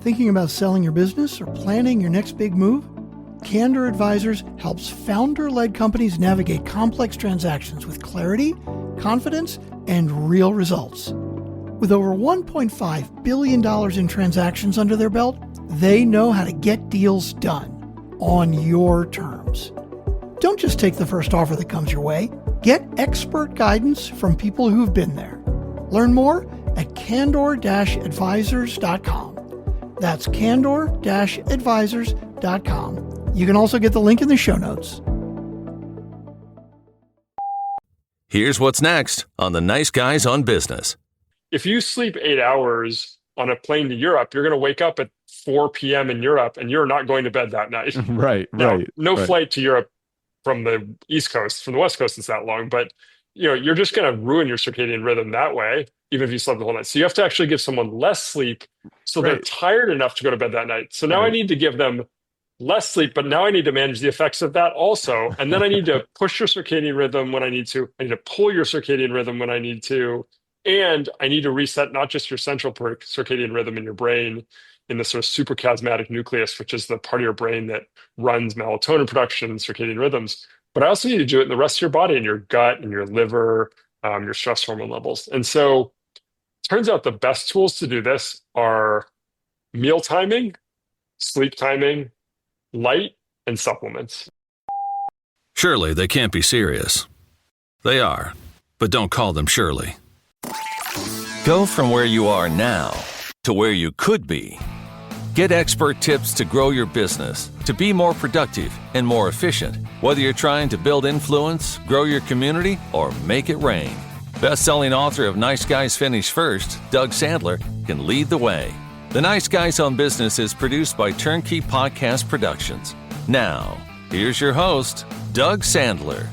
Thinking about selling your business or planning your next big move? Candor Advisors helps founder-led companies navigate complex transactions with clarity, confidence, and real results. With over $1.5 billion in transactions under their belt, they know how to get deals done on your terms. Don't just take the first offer that comes your way. Get expert guidance from people who've been there. Learn more at candor-advisors.com. That's candor-advisors.com. You can also get the link in the show notes. Here's what's next on the Nice Guys on Business. If you sleep 8 hours on a plane to Europe, you're going to wake up at 4 p.m. in Europe and you're not going to bed that night. Right. No flight to Europe from the East Coast, from the West Coast, it's that long, but you're just going to ruin your circadian rhythm that way, even if you slept the whole night. So you have to actually give someone less sleep so they're tired enough to go to bed that night. So now I need to give them less sleep, but now I need to manage the effects of that also. And then I need to push your circadian rhythm when I need to. I need to pull your circadian rhythm when I need to. And I need to reset not just your central circadian rhythm in your brain, in the sort of suprachiasmatic nucleus, which is the part of your brain that runs melatonin production and circadian rhythms, but I also need to do it in the rest of your body, in your gut, in your liver, your stress hormone levels. And so turns out the best tools to do this are meal timing, sleep timing, light, and supplements. Surely they can't be serious. They are, but don't call them Shirley. Go from where you are now to where you could be. Get expert tips to grow your business, to be more productive and more efficient, whether you're trying to build influence, grow your community, or make it rain. Best-selling author of Nice Guys Finish First, Doug Sandler, can lead the way. The Nice Guys on Business is produced by TurnKey Podcast Productions. Now, here's your host, Doug Sandler.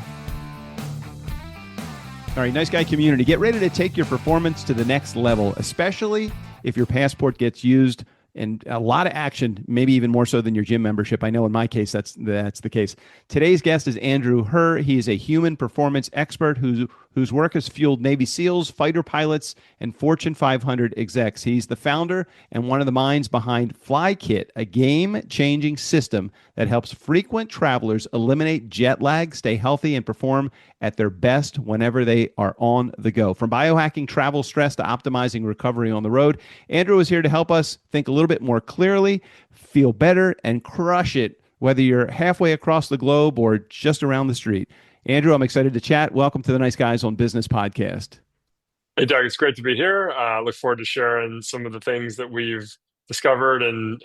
All right, Nice Guy community, get ready to take your performance to the next level, especially if your passport gets used and a lot of action, maybe even more so than your gym membership. I know in my case, that's the case. Today's guest is Andrew Herr. He is a human performance expert whose work has fueled Navy SEALs, fighter pilots, and Fortune 500 execs. He's the founder and one of the minds behind FlyKit, a game-changing system that helps frequent travelers eliminate jet lag, stay healthy, and perform at their best whenever they are on the go. From biohacking travel stress to optimizing recovery on the road, Andrew is here to help us think a little bit more clearly, feel better, and crush it, whether you're halfway across the globe or just around the street. Andrew, I'm excited to chat. Welcome to the Nice Guys on Business podcast. Hey, Doug, it's great to be here. Look forward to sharing some of the things that we've discovered and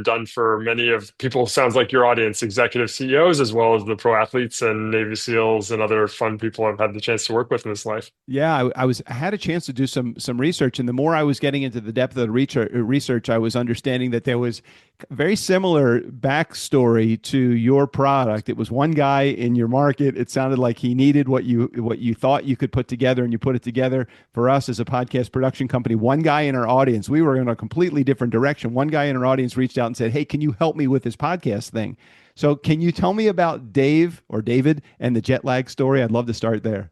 done for many of people, sounds like your audience, executive CEOs, as well as the pro athletes and Navy SEALs and other fun people I've had the chance to work with in this life. Yeah, I had a chance to do some research, and the more I was getting into the depth of the research, I was understanding that there was very similar backstory to your product. It was one guy in your market. It sounded like he needed what you thought you could put together, and you put it together. For us as a podcast production company, one guy in our audience, we were in a completely different direction. One guy in our audience reached out and said, "Hey, can you help me with this podcast thing?" So can you tell me about Dave or David and the jet lag story? I'd love to start there.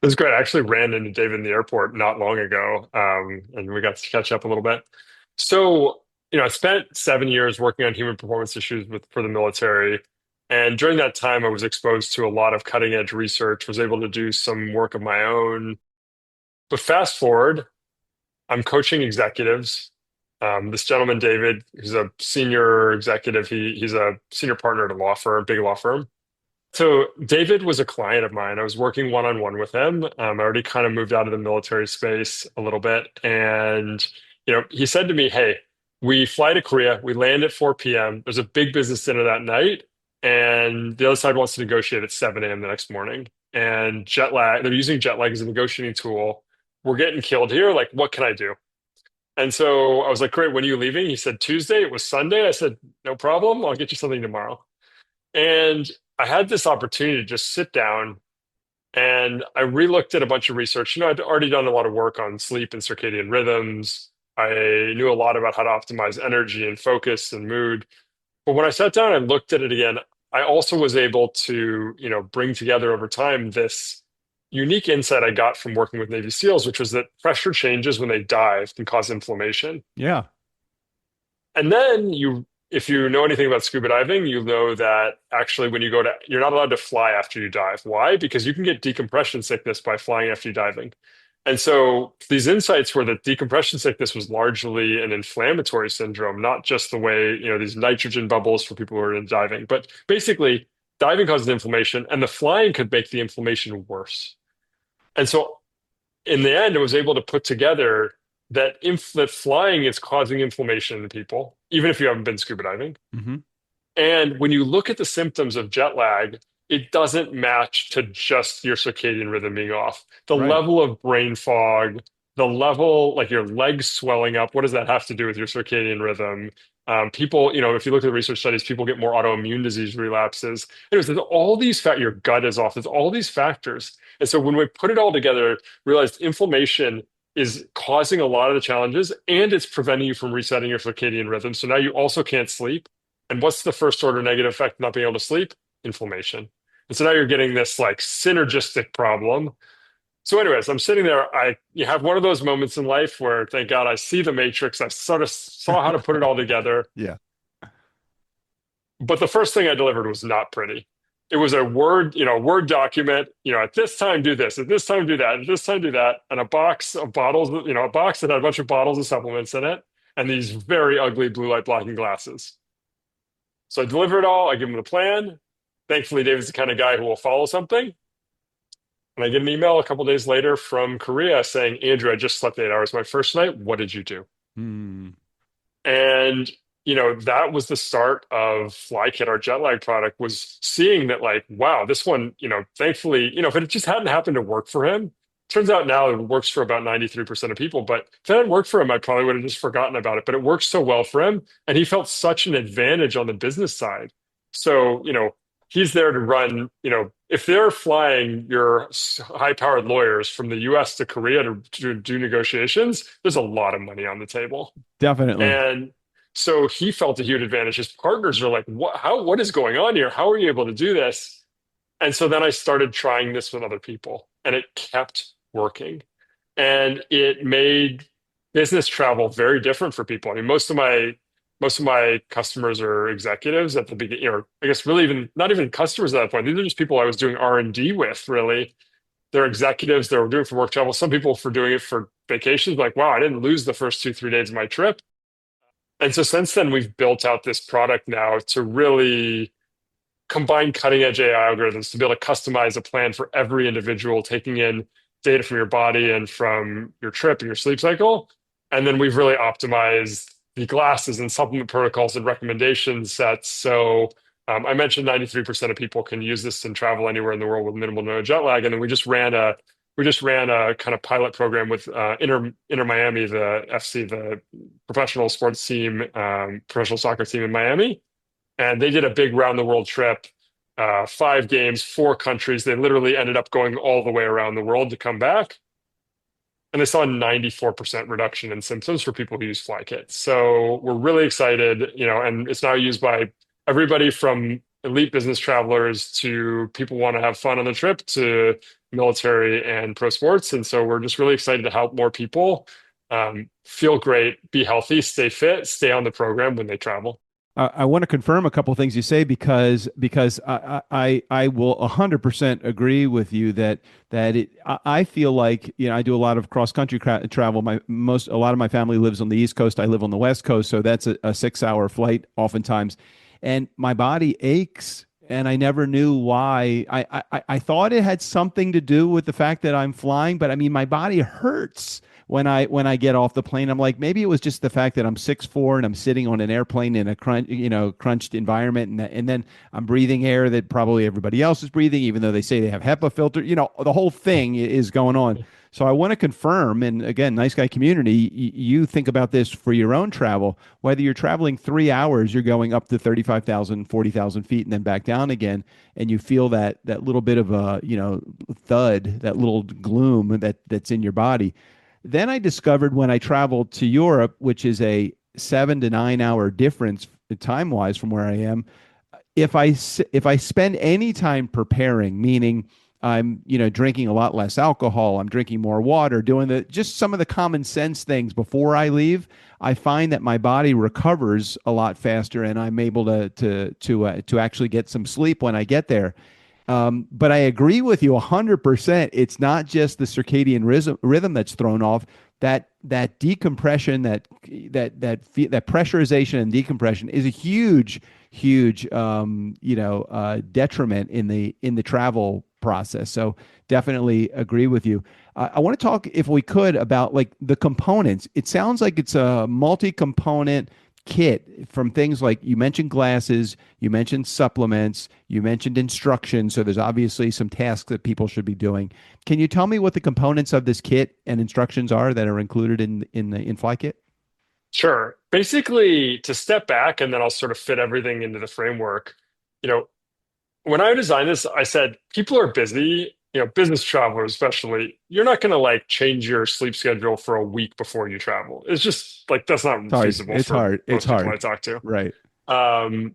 It was great. I actually ran into David in the airport not long ago, and we got to catch up a little bit. So, I spent 7 years working on human performance issues for the military. And during that time, I was exposed to a lot of cutting edge research, was able to do some work of my own. But fast forward, I'm coaching executives. This gentleman, David, who's a senior executive, he's a senior partner at a law firm, big law firm. So David was a client of mine. I was working one-on-one with him. I already kind of moved out of the military space a little bit. And, he said to me, "Hey, we fly to Korea. We land at 4 p.m. There's a big business dinner that night. And the other side wants to negotiate at 7 a.m. the next morning. And jet lag, they're using jet lag as a negotiating tool. We're getting killed here. Like, what can I do?" And so I was like, "Great, when are you leaving?" He said, "Tuesday." It was Sunday. I said, "No problem. I'll get you something tomorrow." And I had this opportunity to just sit down and I relooked at a bunch of research. I'd already done a lot of work on sleep and circadian rhythms. I knew a lot about how to optimize energy and focus and mood. But when I sat down and looked at it again, I also was able to, bring together over time this unique insight I got from working with Navy SEALs, which was that pressure changes when they dive can cause inflammation. Yeah. And then if you know anything about scuba diving, you know that actually when you go to, you're not allowed to fly after you dive. Why? Because you can get decompression sickness by flying after you diving. And so these insights were that decompression sickness was largely an inflammatory syndrome, not just the way, these nitrogen bubbles for people who are in diving, but basically diving causes inflammation and the flying could make the inflammation worse. And so in the end, it was able to put together that flying is causing inflammation in people, even if you haven't been scuba diving. Mm-hmm. And when you look at the symptoms of jet lag, it doesn't match to just your circadian rhythm being off. The Right. level of brain fog, the level, like your legs swelling up, what does that have to do with your circadian rhythm? People, if you look at the research studies, people get more autoimmune disease relapses. Anyways, there's all these your gut is off. There's all these factors. And so when we put it all together, realized inflammation is causing a lot of the challenges and it's preventing you from resetting your circadian rhythm. So now you also can't sleep. And what's the first order negative effect of not being able to sleep? Inflammation. And so now you're getting this like synergistic problem. So anyways, I'm sitting there. You have one of those moments in life where, thank God, I see the matrix. I sort of saw how to put it all together. Yeah. But the first thing I delivered was not pretty. It was a Word document, at this time do this, at this time do that, at this time do that, and a box of bottles, a box that had a bunch of bottles of supplements in it, and these very ugly blue light blocking glasses. So I deliver it all. I give him the plan. Thankfully, David's the kind of guy who will follow something. And I get an email a couple of days later from Korea saying, Andrew, I just slept 8 hours my first night. What did you do? And, that was the start of FlyKit, our jet lag product, was seeing that like, wow, this one, thankfully, if it just hadn't happened to work for him, turns out now it works for about 93% of people. But if it hadn't worked for him, I probably would have just forgotten about it. But it works so well for him. And he felt such an advantage on the business side. So, he's there to run, if they're flying your high-powered lawyers from the US to Korea to do negotiations, there's a lot of money on the table. Definitely. And so he felt a huge advantage. His partners are like, what is going on here? How are you able to do this? And so then I started trying this with other people and it kept working. And it made business travel very different for people. I mean, most of my customers are executives at the beginning, or I guess really even not even customers at that point. These are just people I was doing R&D with, really. They're executives that were doing it for work travel. Some people for doing it for vacations, like, wow, I didn't lose the first 2-3 days of my trip. And so since then, we've built out this product now to really combine cutting edge AI algorithms to be able to customize a plan for every individual, taking in data from your body and from your trip and your sleep cycle. And then we've really optimized the glasses and supplement protocols and recommendation sets. So I mentioned 93% of people can use this and travel anywhere in the world with minimal to no jet lag. And then we just ran a kind of pilot program with Inter Miami, the FC, the professional sports team, professional soccer team in Miami. And they did a big round the world trip, 5 games, 4 countries. They literally ended up going all the way around the world to come back. And they saw a 94% reduction in symptoms for people who use FlyKit. So we're really excited, and it's now used by everybody from elite business travelers to people who want to have fun on the trip to military and pro sports. And so we're just really excited to help more people feel great, be healthy, stay fit, stay on the program when they travel. I want to confirm a couple of things you say because I will 100% agree with you that I feel like I do a lot of cross country travel. A lot of my family lives on the East Coast. I live on the West Coast, so that's a 6-hour flight oftentimes, and my body aches. And I never knew why. I thought it had something to do with the fact that I'm flying, but I mean, my body hurts when I get off the plane. I'm like, maybe it was just the fact that I'm 6'4" and I'm sitting on an airplane in a crunched environment, and then I'm breathing air that probably everybody else is breathing, even though they say they have HEPA filter. The whole thing is going on. So I want to confirm, and again, Nice Guy community, you think about this for your own travel. Whether you're traveling 3 hours, you're going up to 35,000, 40,000 feet and then back down again, and you feel that little bit of a thud, that little gloom that's in your body. Then I discovered when I traveled to Europe, which is a 7 to 9 hour difference time-wise from where I am, if I spend any time preparing, meaning I'm, drinking a lot less alcohol. I'm drinking more water, doing just some of the common sense things before I leave. I find that my body recovers a lot faster, and I'm able to actually get some sleep when I get there. But I agree with you 100%. It's not just the circadian rhythm that's thrown off. That decompression, that pressurization and decompression is a huge detriment in the travel process. So definitely agree with you. I want to talk, if we could, about like the components. It sounds like it's a multi-component kit from things like, you mentioned glasses, you mentioned supplements, you mentioned instructions. So there's obviously some tasks that people should be doing. Can you tell me what the components of this kit and instructions are that are included in the in-flight kit? Sure. Basically, to step back and then I'll sort of fit everything into the framework. You know, when I designed this, I said people are busy, business travelers especially. You're not going to like change your sleep schedule for a week before you travel. It's just like that's not feasible It's for hard. most people I talk to. Right. And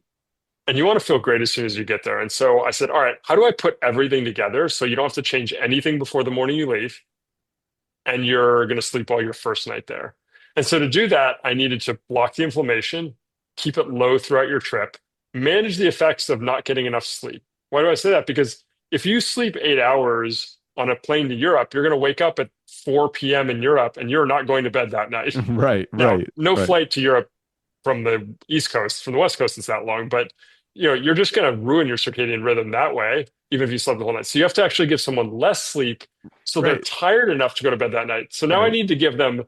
you want to feel great as soon as you get there. And so I said, all right, how do I put everything together so you don't have to change anything before the morning you leave, and you're going to sleep all your first night there? And so to do that, I needed to block the inflammation, keep it low throughout your trip, manage the effects of not getting enough sleep. Why do I say that? Because if you sleep 8 hours on a plane to Europe, you're going to wake up at 4 p.m. in Europe and you're not going to bed that night. Right, Now, right. no right. flight to Europe from the East Coast, from the West Coast, it's that long, but you're just going to ruin your circadian rhythm that way, even if you slept the whole night. So you have to actually give someone less sleep so they're Right. tired enough to go to bed that night. So now I Right. need to give them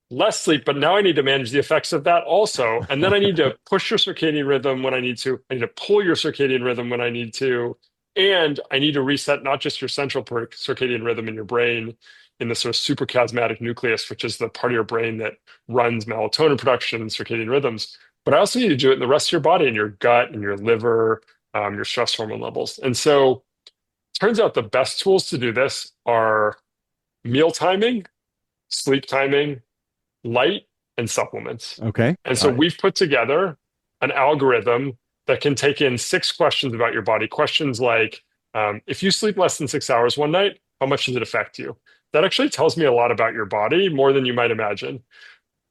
less sleep, but now I need to manage the effects of that also. And then I need to push your circadian rhythm when I need to. I need to pull your circadian rhythm when I need to. And I need to reset not just your central circadian rhythm in your brain, in the sort of suprachiasmatic nucleus, which is the part of your brain that runs melatonin production and circadian rhythms, but I also need to do it in the rest of your body, in your gut and your liver, your stress hormone levels. And so it turns out the best tools to do this are meal timing, sleep timing, light, and supplements. Okay. And so we've put together an algorithm that can take in 6 questions about your body. Questions like, if you sleep less than 6 hours one night, how much does it affect you? That actually tells me a lot about your body, more than you might imagine.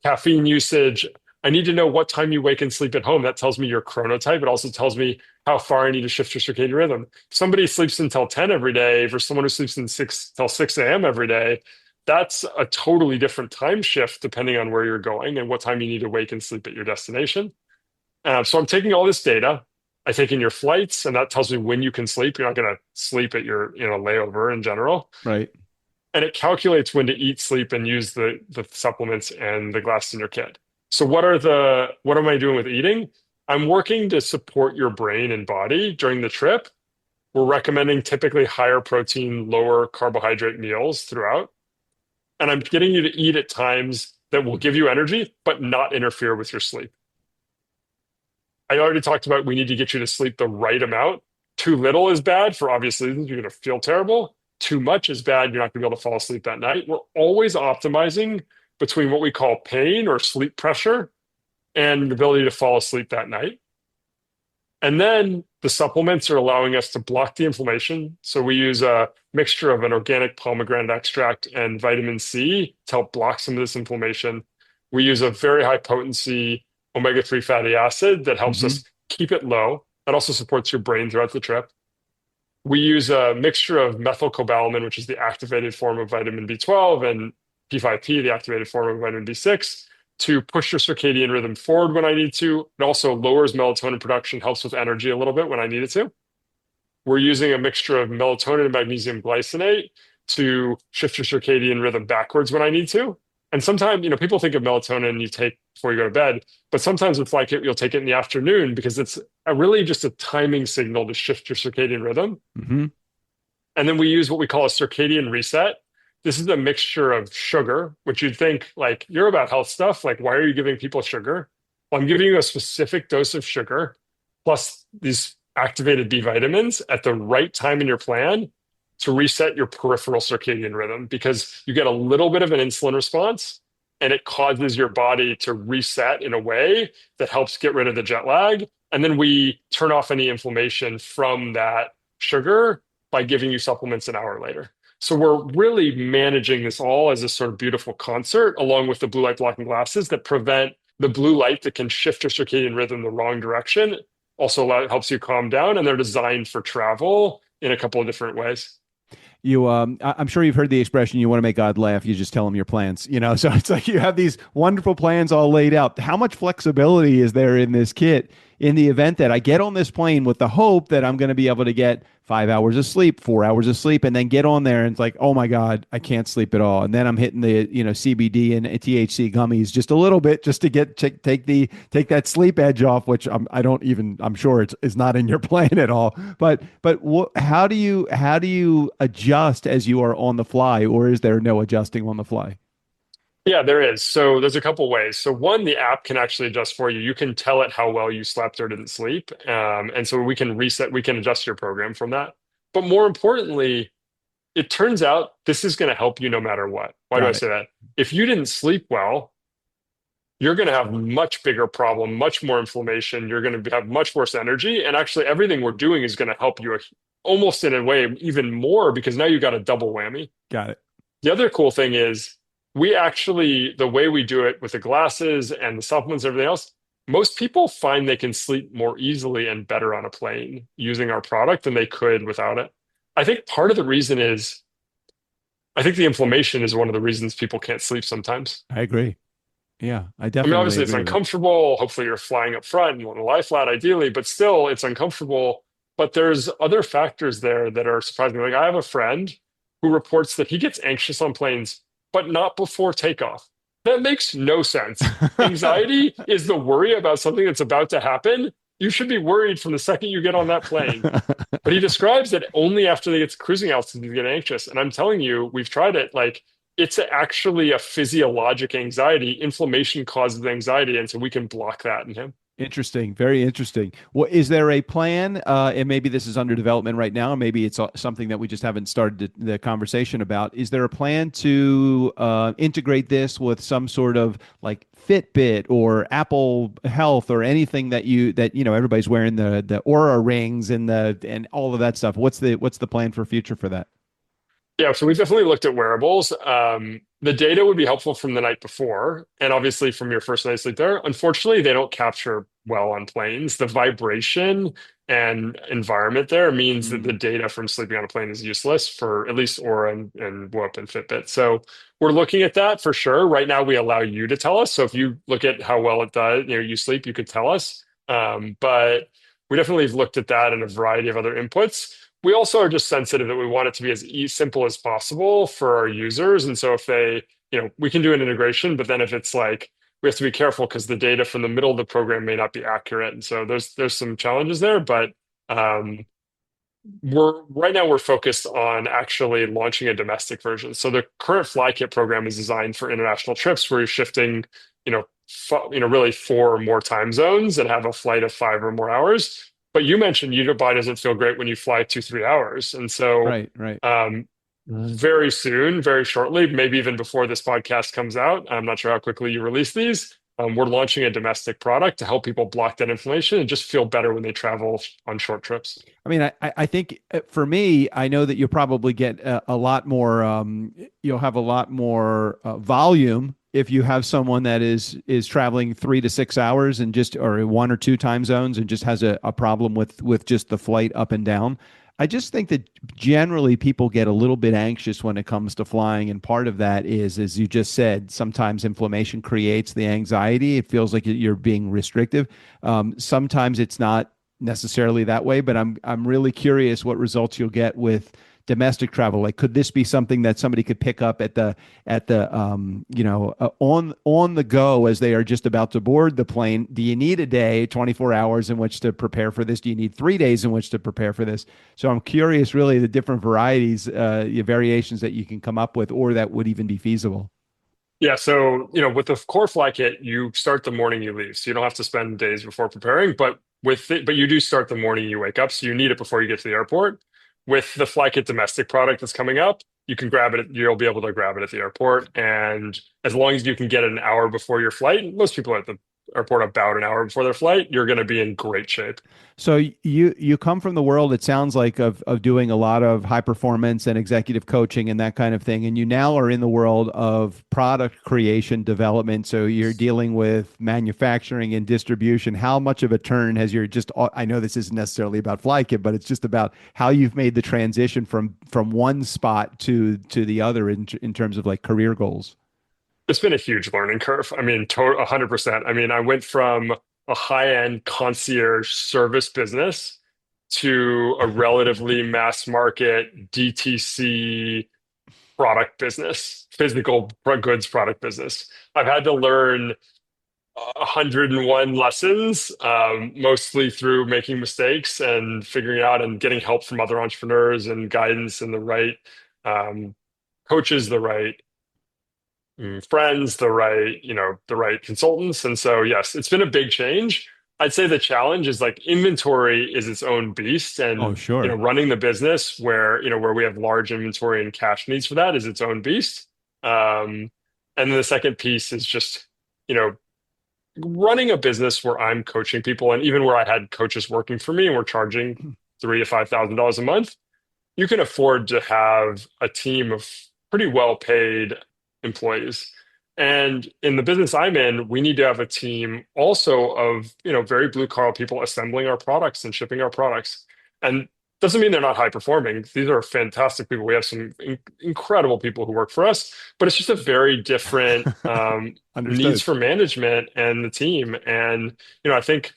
Caffeine usage. I need to know what time you wake and sleep at home. That tells me your chronotype. It also tells me how far I need to shift your circadian rhythm. If somebody sleeps until 10 every day versus someone who sleeps until 6 a.m. every day, that's a totally different time shift depending on where you're going and what time you need to wake and sleep at your destination. So I'm taking all this data. I take in your flights, and that tells me when you can sleep. You're not going to sleep at your layover in general. Right. And it calculates when to eat, sleep, and use the supplements and the glasses in your kit. So what am I doing with eating? I'm working to support your brain and body during the trip. We're recommending typically higher protein, lower carbohydrate meals throughout. And I'm getting you to eat at times that will give you energy, but not interfere with your sleep. I already talked about we need to get you to sleep the right amount. Too little is bad for obvious reasons. You're going to feel terrible. Too much is bad. You're not going to be able to fall asleep that night. We're always optimizing between what we call pain or sleep pressure and the ability to fall asleep that night. And then the supplements are allowing us to block the inflammation. So we use a mixture of an organic pomegranate extract and vitamin C to help block some of this inflammation. We use a very high potency omega-3 fatty acid that helps us keep it low. That also supports your brain throughout the trip. We use a mixture of methylcobalamin, which is the activated form of vitamin B12, and P5P, the activated form of vitamin B6, to push your circadian rhythm forward when I need to. It also lowers melatonin production, helps with energy a little bit when I need it to. We're using a mixture of melatonin and magnesium glycinate to shift your circadian rhythm backwards when I need to. And sometimes, people think of melatonin you take before you go to bed, but sometimes with Flyke, you'll take it in the afternoon because it's really just a timing signal to shift your circadian rhythm. And then we use what we call a circadian reset. This is a mixture of sugar, which you'd think like you're about health stuff. Like, why are you giving people sugar? Well, I'm giving you a specific dose of sugar plus these activated B vitamins at the right time in your plan to reset your peripheral circadian rhythm, because you get a little bit of an insulin response and it causes your body to reset in a way that helps get rid of the jet lag. And then we turn off any inflammation from that sugar by giving you supplements an hour later. So we're really managing this all as a sort of beautiful concert, along with the blue light blocking glasses that prevent the blue light that can shift your circadian rhythm the wrong direction. Also helps you calm down, and they're designed for travel in a couple of different ways. I'm sure you've heard the expression, you want to make God laugh, you just tell him your plans, so it's like you have these wonderful plans all laid out. How much flexibility is there in this kit in the event that I get on this plane with the hope that I'm going to be able to get 5 hours of sleep, 4 hours of sleep, and then get on there and it's like, oh my God, I can't sleep at all. And then I'm hitting the, CBD and THC gummies just a little bit just to take that sleep edge off, which I'm sure it's not in your plan at all. But how do you adjust as you are on the fly, or is there no adjusting on the fly? Yeah, there is. So there's a couple ways. So one, the app can actually adjust for you. You can tell it how well you slept or didn't sleep. And so we can adjust your program from that. But more importantly, it turns out this is going to help you no matter what. Why do I say that? If you didn't sleep well, you're going to have much bigger problem, much more inflammation. You're going to have much worse energy. And actually everything we're doing is going to help you almost in a way even more, because now you got a double whammy. Got it. The other cool thing is, the way we do it with the glasses and the supplements and everything else, most people find they can sleep more easily and better on a plane using our product than they could without it. I think part of the reason is, I think the inflammation is one of the reasons people can't sleep sometimes. I agree. Yeah, I definitely obviously it's uncomfortable. Hopefully you're flying up front and want to lie flat ideally, but still it's uncomfortable. But there's other factors there that are surprising. Like I have a friend who reports that he gets anxious on planes, but not before takeoff. That makes no sense. Anxiety is the worry about something that's about to happen. You should be worried from the second you get on that plane. But he describes that only after they get to cruising altitude you get anxious. And I'm telling you, we've tried it. Like it's actually a physiologic anxiety. Inflammation causes anxiety. And so we can block that in him. Interesting. Very interesting. Well, is there a plan? And maybe this is under development right now, or maybe it's something that we just haven't started the conversation about. Is there a plan to integrate this with some sort of like Fitbit or Apple Health or anything that everybody's wearing the Aura rings and all of that stuff? What's the plan for future for that? Yeah, so we definitely looked at wearables. The data would be helpful from the night before, and obviously from your first night's sleep there. Unfortunately, they don't capture well on planes. The vibration and environment there means that the data from sleeping on a plane is useless for at least Aura and Whoop and Fitbit. So we're looking at that for sure. Right now, we allow you to tell us. So if you look at how well it does, you sleep, you could tell us. But we definitely have looked at that and a variety of other inputs. We also are just sensitive that we want it to be as simple as possible for our users. And so if they, we can do an integration, but then if it's like, we have to be careful because the data from the middle of the program may not be accurate. And so there's some challenges there, but we're focused on actually launching a domestic version. So the current fly kit program is designed for international trips where you're shifting, really 4 or more time zones and have a flight of 5 or more hours. But you mentioned your body doesn't feel great when you fly 2-3 hours. And so right. Very soon, very shortly, maybe even before this podcast comes out, I'm not sure how quickly you release these, we're launching a domestic product to help people block that inflammation and just feel better when they travel on short trips. I mean, I think for me, I know that you'll probably get a lot more, you'll have a lot more volume if you have someone that is traveling 3 to 6 hours and or 1 or 2 time zones and just has a problem with just the flight up and down. I just think that generally people get a little bit anxious when it comes to flying. And part of that is, as you just said, sometimes inflammation creates the anxiety. It feels like you're being restrictive. Sometimes it's not necessarily that way, but I'm really curious what results you'll get with domestic travel. Like, could this be something that somebody could pick up on the go as they are just about to board the plane? Do you need a day, 24 hours in which to prepare for this? Do you need 3 days in which to prepare for this? So I'm curious, really, the different varieties, variations that you can come up with, or that would even be feasible. Yeah, so with the core fly kit, you start the morning you leave, so you don't have to spend days before preparing. But you do start the morning you wake up, so you need it before you get to the airport. With the fly kit domestic product that's coming up, you can grab it. You'll be able to grab it at the airport, and as long as you can get it an hour before your flight, most people are at the airport about an hour before their flight, you're going to be in great shape. So you come from the world, it sounds like, of doing a lot of high performance and executive coaching and that kind of thing, and you now are in the world of product creation development. So you're dealing with manufacturing and distribution. How much of a turn has your just? I know this isn't necessarily about FlyKit, but it's just about how you've made the transition from one spot to the other in terms of like career goals. It's been a huge learning curve. I mean, 100%. I mean, I went from a high-end concierge service business to a relatively mass market DTC product business, physical goods product business. I've had to learn 101 lessons, mostly through making mistakes and figuring out and getting help from other entrepreneurs and guidance and the right coaches, the right friends, the right consultants. And so, yes, it's been a big change. I'd say the challenge is like inventory is its own beast, Oh, and sure. running the business where we have large inventory and cash needs for that is its own beast. And then the second piece is just you know running a business where I'm coaching people, and even where I had coaches working for me, and we're charging $3,000 to $5,000 a month. You can afford to have a team of pretty well paid employees. And in the business I'm in, we need to have a team also of, very blue collar people assembling our products and shipping our products. And doesn't mean they're not high performing. These are fantastic people. We have some incredible people who work for us, but it's just a very different needs Understood. for management and the team. And, I think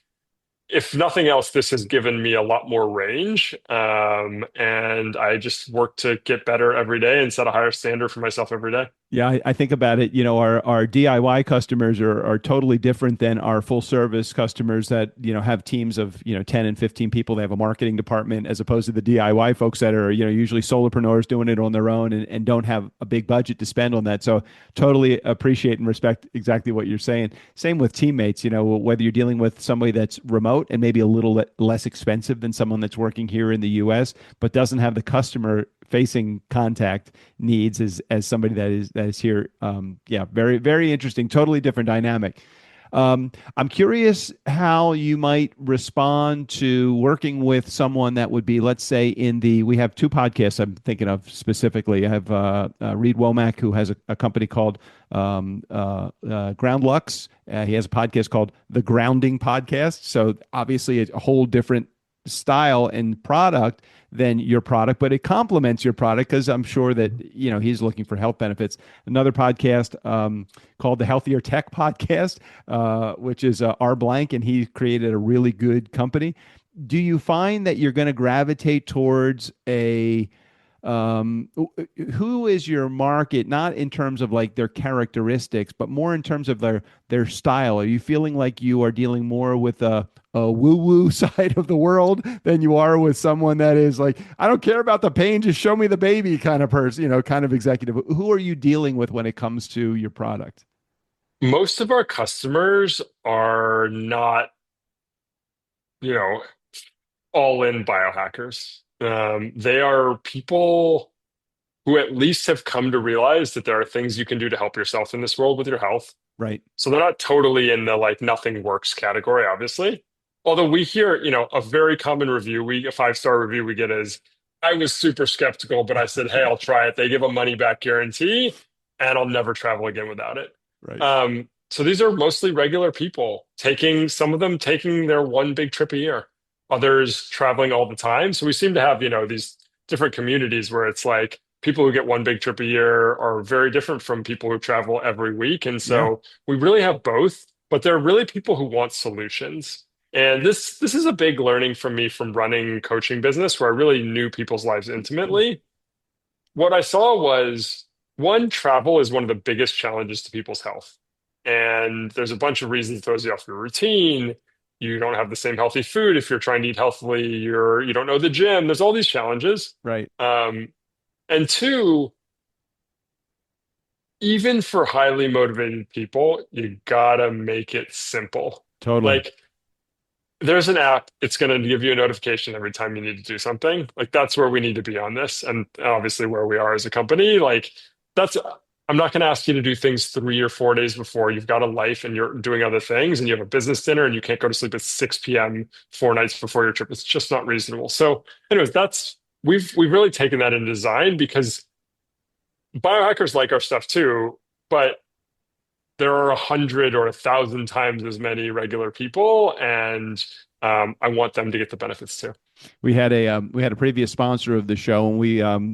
if nothing else, this has given me a lot more range. And I just work to get better every day and set a higher standard for myself every day. Yeah, I think about it. Our DIY customers are totally different than our full service customers that, have teams of, 10 and 15 people. They have a marketing department, as opposed to the DIY folks that are, usually solopreneurs doing it on their own and don't have a big budget to spend on that. So totally appreciate and respect exactly what you're saying. Same with teammates, whether you're dealing with somebody that's remote and maybe a little less expensive than someone that's working here in the US, but doesn't have the customer facing contact needs as somebody that is here. Yeah, very, very interesting. Totally different dynamic. I'm curious how you might respond to working with someone that would be, let's say, we have two podcasts I'm thinking of specifically. I have Reed Womack, who has a company called Groundlux. He has a podcast called The Grounding Podcast. So obviously a whole different style and product than your product, but it complements your product because I'm sure that he's looking for health benefits. Another podcast called the Healthier Tech Podcast, which is R Blank, and he created a really good company. Do you find that you're going to gravitate towards who is your market, not in terms of like their characteristics, but more in terms of their style? Are you feeling like you are dealing more with a woo-woo side of the world than you are with someone that is like, I don't care about the pain, just show me the baby kind of person, kind of executive? Who are you dealing with when it comes to your product? Most of our customers are not, all in biohackers. They are people who at least have come to realize that there are things you can do to help yourself in this world with your health. Right. So they're not totally in the like nothing works category, obviously. Although we hear, a very common review, a 5-star review we get is, I was super skeptical, but I said, hey, I'll try it. They give a money back guarantee and I'll never travel again without it. Right. So these are mostly regular people some of them taking their one big trip a year, others traveling all the time. So we seem to have, these different communities where it's like people who get one big trip a year are very different from people who travel every week. And so we really have both, but there are really people who want solutions. And this is a big learning for me from running coaching business where I really knew people's lives intimately. What I saw was, one, travel is one of the biggest challenges to people's health. And there's a bunch of reasons it throws you off your routine. You don't have the same healthy food if you're trying to eat healthily. You don't know the gym. There's all these challenges. Right. And two, even for highly motivated people, you gotta make it simple. Totally. Like, there's an app, it's going to give you a notification every time you need to do something. Like, that's where we need to be on this. And obviously where we are as a company, like I'm not going to ask you to do things 3 or 4 days before. You've got a life and you're doing other things and you have a business dinner and you can't go to sleep at 6 p.m. 4 nights before your trip. It's just not reasonable. So anyways, we've really taken that into design because biohackers like our stuff too, but there are 100 or 1,000 times as many regular people, and I want them to get the benefits too. We had a previous sponsor of the show, and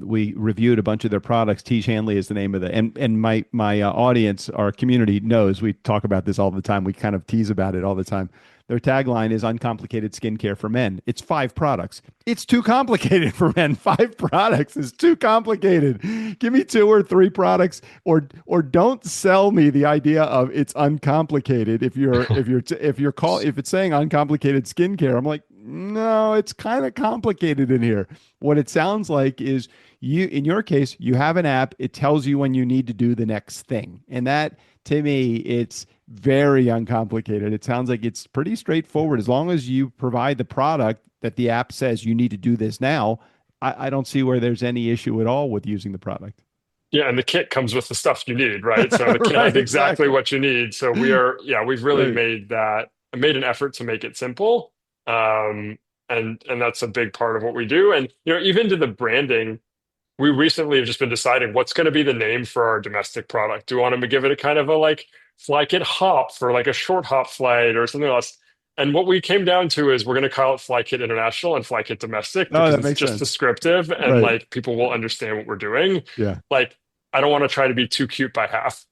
we reviewed a bunch of their products. Tiege Hanley is the name of the and my audience, our community knows we talk about this all the time. We kind of tease about it all the time. Their tagline is uncomplicated skincare for men. It's 5 products. It's too complicated for men. 5 products is too complicated. Give me 2 or 3 products, or don't sell me the idea of it's uncomplicated. If it's saying uncomplicated skincare, I'm like, no, it's kind of complicated in here. What it sounds like is in your case, you have an app. It tells you when you need to do the next thing, and that to me, it's very uncomplicated. It sounds like it's pretty straightforward. As long as you provide the product that the app says you need to do this now, I don't see where there's any issue at all with using the product. Yeah, and the kit comes with the stuff you need, right? So the kit Right, has exactly exactly. what you need. So we've really Right. made an effort to make it simple. And that's a big part of what we do. And even to the branding, we recently have just been deciding what's going to be the name for our domestic product. Do we want to give it a kind of a like fly kit hop for like a short hop flight or something else? And what we came down to is we're going to call it Fly Kit International and Fly Kit Domestic Oh, because that it's makes just sense. descriptive and Right. like people will understand what we're doing. Yeah. Like I don't want to try to be too cute by half.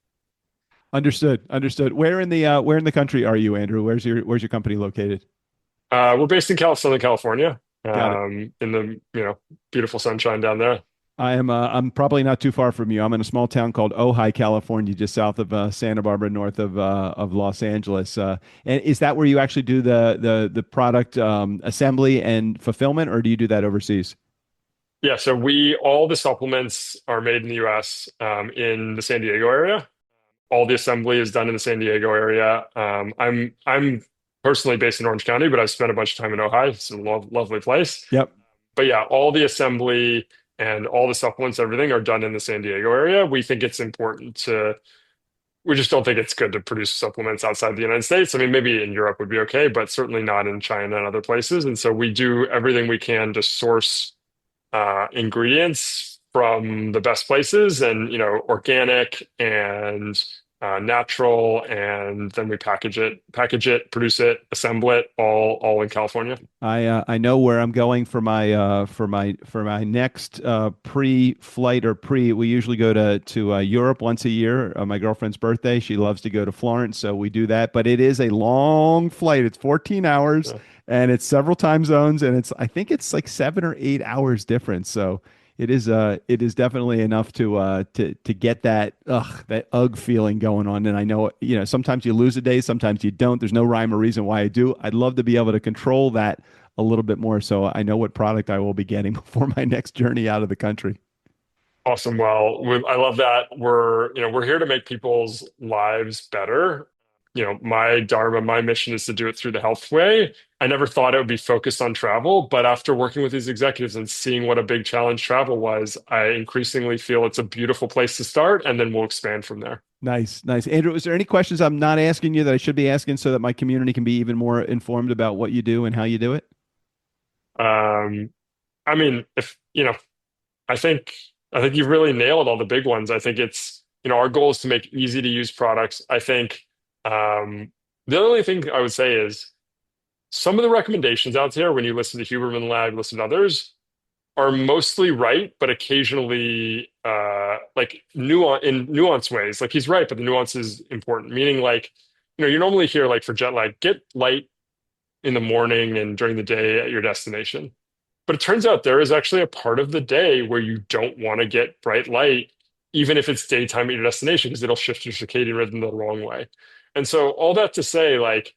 Understood. Understood. Where in the country are you, Andrew? Where's your company located? We're based in Southern California, Got it. in the beautiful sunshine down there. I'm probably not too far from you. I'm in a small town called Ojai, California, just south of Santa Barbara, north of Los Angeles. And is that where you actually do the product assembly and fulfillment, or do you do that overseas? Yeah, so we all the supplements are made in the U.S. In the San Diego area. All the assembly is done in the San Diego area. I'm personally based in Orange County, but I've spent a bunch of time in Ojai. It's a lovely place. Yep. But yeah, all the assembly and all the supplements, everything are done in the San Diego area. We think it's important we just don't think it's good to produce supplements outside the United States. I mean, maybe in Europe would be okay, but certainly not in China and other places. And so we do everything we can to source ingredients from the best places and, organic and natural. And then we produce it, assemble it all in California. I know where I'm going for my next pre-flight or pre. We usually go to Europe once a year. My girlfriend's birthday. She loves to go to Florence, so we do that. But it is a long flight. It's 14 hours, Yeah. and it's several time zones, and I think it's like 7 or 8 hours difference. So it is definitely enough to get that ugh feeling going on. And I know sometimes you lose a day, sometimes you don't. There's no rhyme or reason why I do. I'd love to be able to control that a little bit more, so I know what product I will be getting before my next journey out of the country. Awesome. Well, I love that we're here to make people's lives better. My dharma, my mission is to do it through the health way. I never thought it would be focused on travel, but after working with these executives and seeing what a big challenge travel was, I increasingly feel it's a beautiful place to start, and then we'll expand from there. Nice, nice. Andrew, is there any questions I'm not asking you that I should be asking so that my community can be even more informed about what you do and how you do it? Um, I mean, if I think you've really nailed all the big ones. I think it's our goal is to make easy to use products. I think the only thing I would say is some of the recommendations out there when you listen to Huberman Lab, listen to others, are mostly right, but occasionally like nuanced ways. Like he's right, but the nuance is important. Meaning like, you normally hear like for jet lag, get light in the morning and during the day at your destination. But it turns out there is actually a part of the day where you don't want to get bright light, even if it's daytime at your destination, because it'll shift your circadian rhythm the wrong way. And so all that to say, like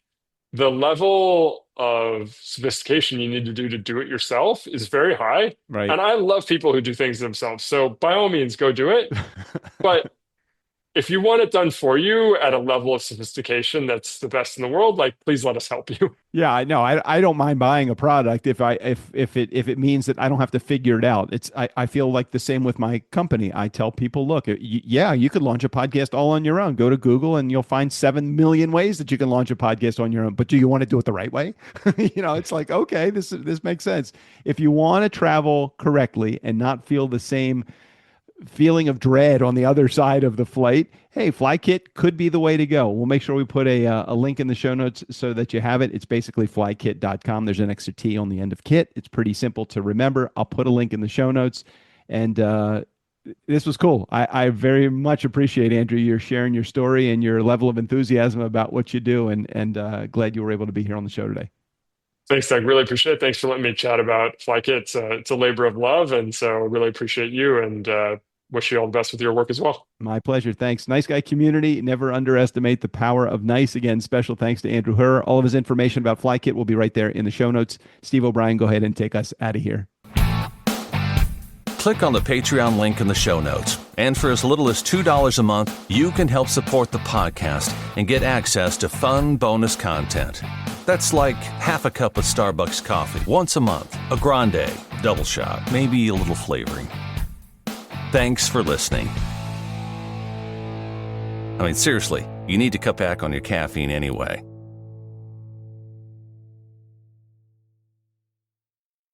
the level of sophistication you need to do it yourself is very high. Right. And I love people who do things themselves. So by all means, go do it. But if you want it done for you at a level of sophistication that's the best in the world, like please let us help you. Yeah, I know. I don't mind buying a product if it means that I don't have to figure it out. I feel like the same with my company. I tell people, look, yeah, you could launch a podcast all on your own. Go to Google and you'll find 7 million ways that you can launch a podcast on your own. But do you want to do it the right way? It's like, okay, this makes sense. If you want to travel correctly and not feel the same feeling of dread on the other side of the flight, hey, FlyKit could be the way to go. We'll make sure we put a link in the show notes so that you have it. It's basically flykit.com. There's an extra T on the end of kit. It's pretty simple to remember. I'll put a link in the show notes. And this was cool. I very much appreciate, Andrew, your sharing your story and your level of enthusiasm about what you do. And glad you were able to be here on the show today. Thanks, Doug. Really appreciate it. Thanks for letting me chat about FlyKit. It's a labor of love. And so really appreciate you and wish you all the best with your work as well. My pleasure. Thanks. Nice Guy community. Never underestimate the power of nice. Again, special thanks to Andrew Herr. All of his information about FlyKit will be right there in the show notes. Steve O'Brien, go ahead and take us out of here. Click on the Patreon link in the show notes. And for as little as $2 a month, you can help support the podcast and get access to fun bonus content. That's like half a cup of Starbucks coffee once a month, a grande, double shot, maybe a little flavoring. Thanks for listening. I mean, seriously, you need to cut back on your caffeine anyway.